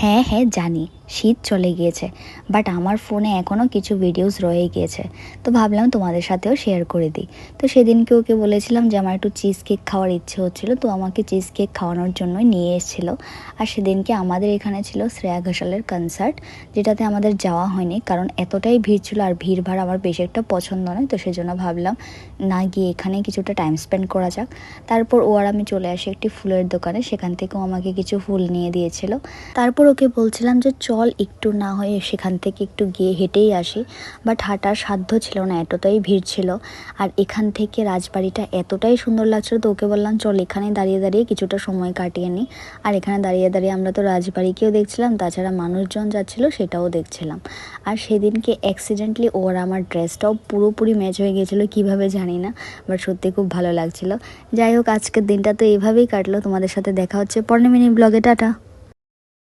হ্যাঁ হ্যাঁ জানি, শীত চলে গিয়েছে, বাট আমার ফোনে এখনও কিছু ভিডিওস রয়ে গিয়েছে। তো ভাবলাম তোমাদের সাথেও শেয়ার করে দিই। তো সেদিনকে ওকে বলেছিলাম যে আমার একটু চিজ কেক খাওয়ার ইচ্ছে হচ্ছিল, তো আমাকে চিজ কেক খাওয়ানোর জন্যই নিয়ে এসেছিলো। আর সেদিনকে আমাদের এখানে ছিল শ্রেয়া ঘোষালের কনসার্ট, যেটাতে আমাদের যাওয়া হয়নি কারণ এতটাই ভিড় ছিল, আর ভিড়ভাড় আমার বেশি একটা পছন্দ নয়। তো সেজন্য ভাবলাম না গিয়ে এখানে কিছুটা টাইম স্পেন্ড করা যাক। তারপর ও আর আমি চলে আসি একটি ফুলের দোকানে, সেখান থেকেও আমাকে কিছু ফুল নিয়ে দিয়েছিল। তারপর ওকে বলছিলাম যে চল একটু না হয়ে সেখান থেকে একটু গিয়ে হেঁটেই আসি, বাট হাঁটার সাধ্য ছিল না, এতটাই ভিড় ছিল। আর এখান থেকে রাজবাড়িটা এতটাই সুন্দর লাগছিল, তো ওকে বললাম চল এখানে দাঁড়িয়ে দাঁড়িয়ে কিছুটা সময় কাটিয়ে নিই। আর এখানে দাঁড়িয়ে দাঁড়িয়ে আমরা তো রাজবাড়িকেও দেখছিলাম, তাছাড়া মানুষজন যাচ্ছিলো সেটাও দেখছিলাম। আর সেদিনকে অ্যাক্সিডেন্টলি ওর আমার ড্রেসটাও পুরোপুরি ম্যাচ হয়ে গিয়েছিলো, কীভাবে জানি না, বাট সত্যি খুব ভালো লাগছিলো। যাই হোক, আজকের দিনটা তো এইভাবেই কাটলো। তোমাদের সাথে দেখা হচ্ছে পরের মিনি ব্লগে। টাটা।